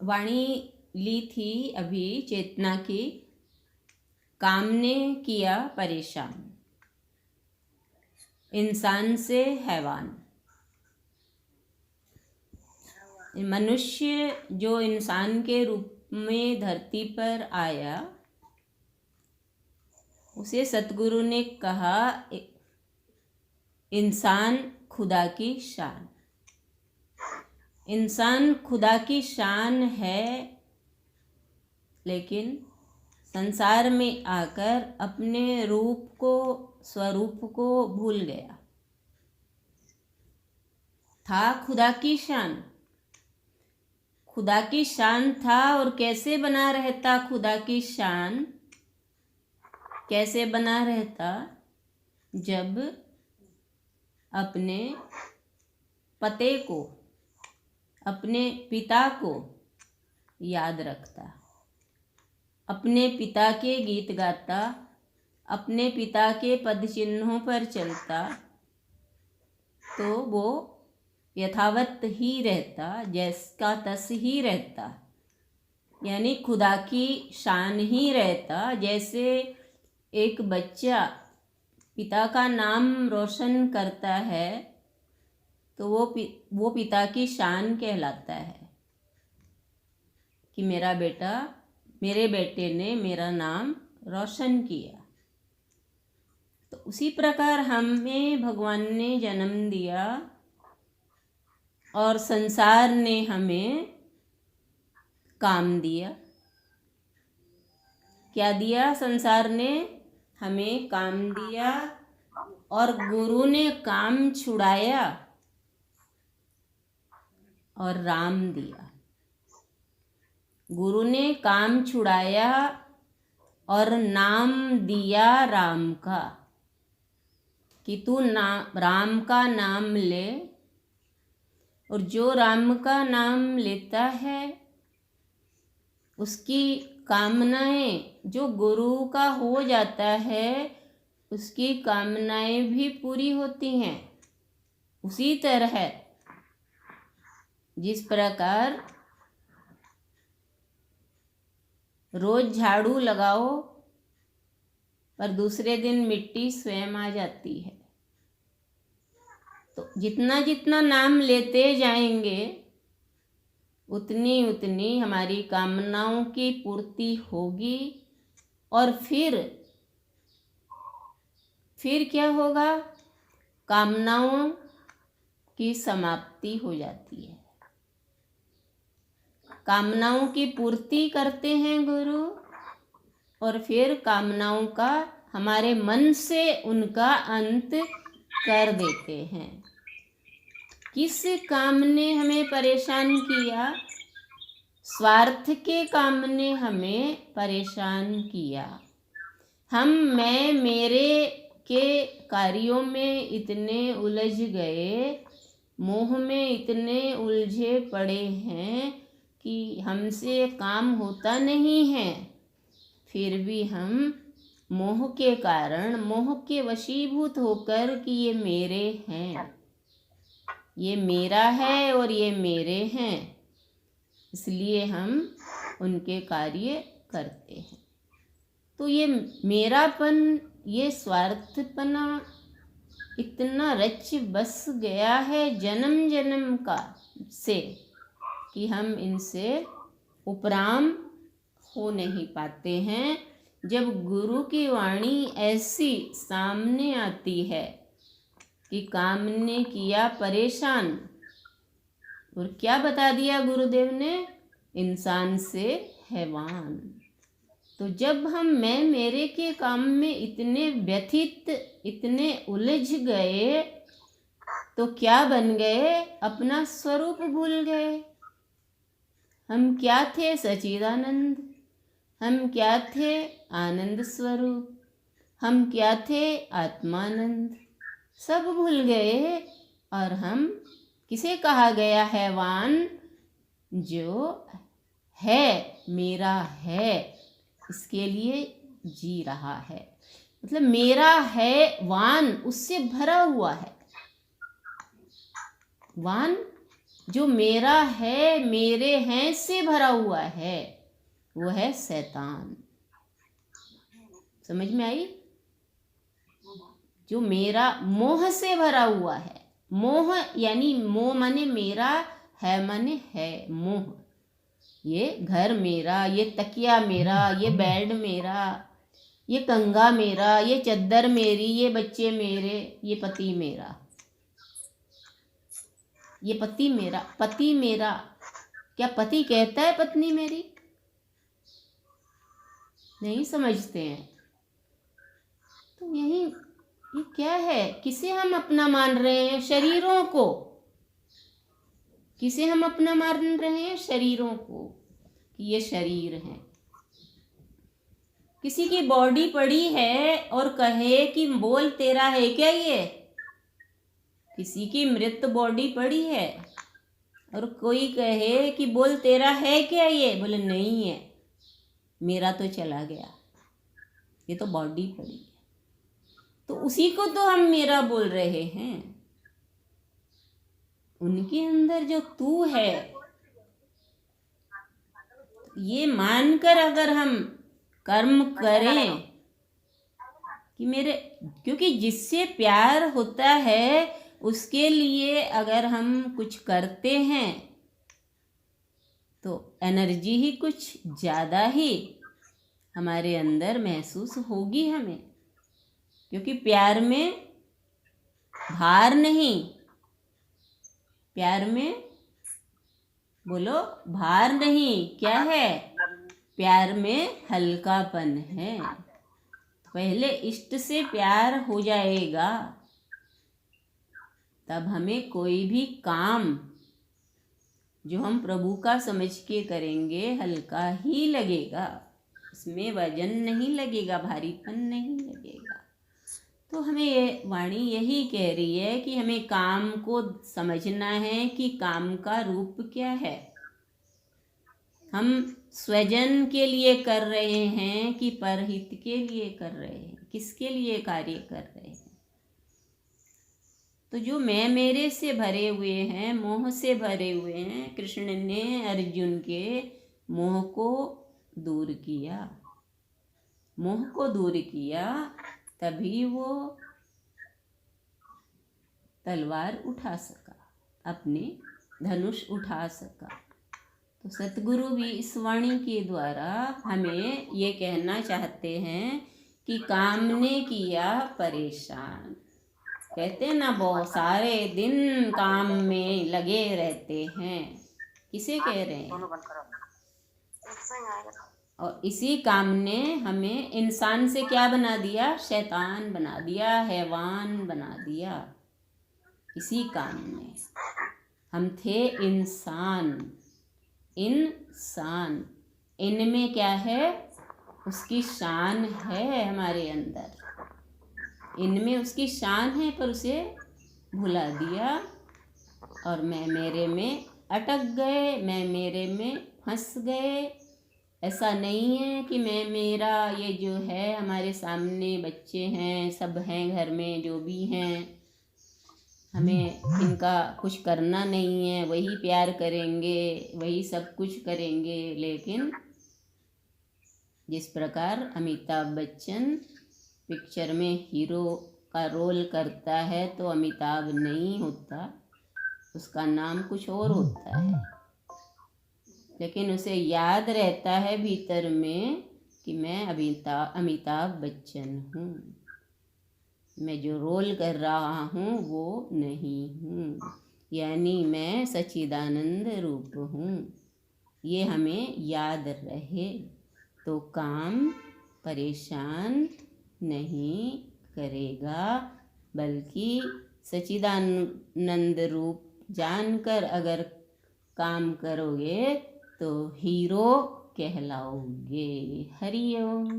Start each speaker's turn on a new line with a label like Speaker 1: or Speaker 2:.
Speaker 1: वाणी ली थी अभी चेतना की। काम ने किया परेशान, इंसान से हैवान। मनुष्य जो इंसान के रूप में धरती पर आया, उसे सतगुरु ने कहा इंसान खुदा की शान। इंसान खुदा की शान है, लेकिन संसार में आकर अपने रूप को, स्वरूप को भूल गया। था खुदा की शान, खुदा की शान था। और कैसे बना रहता खुदा की शान? कैसे बना रहता? जब अपने पते को, अपने पिता को याद रखता, अपने पिता के गीत गाता, अपने पिता के पद चिन्हों पर चलता, तो वो यथावत ही रहता, जैसा तस ही रहता, यानी खुदा की शान ही रहता। जैसे एक बच्चा पिता का नाम रोशन करता है, तो वो पिता की शान कहलाता है कि मेरे बेटे ने मेरा नाम रोशन किया। तो उसी प्रकार हमें भगवान ने जन्म दिया और संसार ने हमें काम दिया। क्या दिया? संसार ने हमें काम दिया और गुरु ने काम छुड़ाया और राम दिया। गुरु ने काम छुड़ाया और नाम दिया राम का, कि तू राम का नाम ले। और जो राम का नाम लेता है, उसकी कामनाएं, जो गुरु का हो जाता है, उसकी कामनाएं भी पूरी होती हैं। उसी तरह जिस प्रकार रोज झाड़ू लगाओ पर दूसरे दिन मिट्टी स्वयं आ जाती है, तो जितना जितना नाम लेते जाएंगे, उतनी उतनी हमारी कामनाओं की पूर्ति होगी। और फिर क्या होगा? कामनाओं की समाप्ति हो जाती है। कामनाओं की पूर्ति करते हैं गुरु, और फिर कामनाओं का, हमारे मन से उनका अंत कर देते हैं। किस काम ने हमें परेशान किया? स्वार्थ के काम ने हमें परेशान किया। हम मैं मेरे के कार्यों में इतने उलझ गए, मोह में इतने उलझे पड़े हैं कि हमसे काम होता नहीं है। फिर भी हम मोह के कारण, मोह के वशीभूत होकर कि ये मेरे हैं, ये मेरा है और ये मेरे हैं, इसलिए हम उनके कार्य करते हैं। तो ये मेरापन, ये स्वार्थपना इतना रच बस गया है जन्म जन्म का से, कि हम इनसे उपराम हो नहीं पाते हैं। जब गुरु की वाणी ऐसी सामने आती है कि काम ने किया परेशान, और क्या बता दिया गुरुदेव ने? इंसान से हैवान। तो जब हम मैं मेरे के काम में इतने व्यथित, इतने उलझ गए, तो क्या बन गए? अपना स्वरूप भूल गए। हम क्या थे? सच्चिदानंद। हम क्या थे? आनंद स्वरूप। हम क्या थे? आत्मानंद। सब भूल गए। और हम किसे कहा गया? हैवान। जो है, मेरा है, इसके लिए जी रहा है। मतलब मेरा है वान उससे भरा हुआ है। वान जो मेरा है, मेरे हैं से भरा हुआ है, वो है शैतान। समझ में आई? जो मेरा मोह से भरा हुआ है, मोह यानी मोह माने मेरा, है माने है, मोह। ये घर मेरा, ये तकिया मेरा, ये बेड मेरा, ये कंगा मेरा, ये चद्दर मेरी, ये बच्चे मेरे, ये पति मेरा, ये पति मेरा, पति मेरा। क्या पति कहता है पत्नी मेरी? नहीं समझते हैं। तो यही ये क्या है? किसे हम अपना मान रहे हैं? शरीरों को। किसे हम अपना मान रहे हैं? शरीरों को, कि ये शरीर है। किसी की बॉडी पड़ी है और कहे कि बोल तेरा है क्या ये? किसी की मृत बॉडी पड़ी है और कोई कहे कि बोल तेरा है क्या ये? बोले नहीं है, मेरा तो चला गया, ये तो बॉडी पड़ी है। तो उसी को तो हम मेरा बोल रहे हैं। उनके अंदर जो तू है, ये मानकर अगर हम कर्म करें कि मेरे, क्योंकि जिससे प्यार होता है उसके लिए अगर हम कुछ करते हैं तो एनर्जी ही कुछ ज़्यादा ही हमारे अंदर महसूस होगी हमें। क्योंकि प्यार में भार नहीं, प्यार में बोलो भार नहीं, क्या है? प्यार में हल्कापन है। पहले इष्ट से प्यार हो जाएगा तब हमें कोई भी काम जो हम प्रभु का समझ के करेंगे हल्का ही लगेगा, उसमें वजन नहीं लगेगा, भारीपन नहीं लगेगा। तो हमें ये वाणी यही कह रही है कि हमें काम को समझना है कि काम का रूप क्या है। हम स्वजन के लिए कर रहे हैं कि परहित के लिए कर रहे हैं, किसके लिए कार्य कर रहे हैं? तो जो मैं मेरे से भरे हुए हैं, मोह से भरे हुए हैं, कृष्ण ने अर्जुन के मोह को दूर किया। मोह को दूर किया तभी वो तलवार उठा सका, अपने धनुष उठा सका। तो सतगुरु भी इस वाणी के द्वारा हमें ये कहना चाहते हैं कि काम ने किया परेशान। कहते हैं ना, बहुत सारे दिन काम में लगे रहते हैं। किसे कह रहे हैं? और इसी काम ने हमें इंसान से क्या बना दिया? शैतान बना दिया, हैवान बना दिया। इसी काम ने हम थे इंसान। इंसान, इनमें क्या है? उसकी शान है हमारे अंदर, इनमें उसकी शान है, पर उसे भुला दिया और मैं मेरे में अटक गए, मैं मेरे में फंस गए। ऐसा नहीं है कि मैं मेरा, ये जो है हमारे सामने बच्चे हैं, सब हैं घर में, जो भी हैं, हमें इनका कुछ करना नहीं है, वही प्यार करेंगे, वही सब कुछ करेंगे। लेकिन जिस प्रकार अमिताभ बच्चन पिक्चर में हीरो का रोल करता है तो अमिताभ नहीं होता, उसका नाम कुछ और होता है, लेकिन उसे याद रहता है भीतर में कि मैं अमिताभ बच्चन हूँ, मैं जो रोल कर रहा हूँ वो नहीं हूँ, यानी मैं सच्चिदानंद रूप हूँ। ये हमें याद रहे तो काम परेशान नहीं करेगा, बल्कि सच्चिदानंद रूप जानकर अगर काम करोगे तो हीरो कहलाओगे। हरि ओम।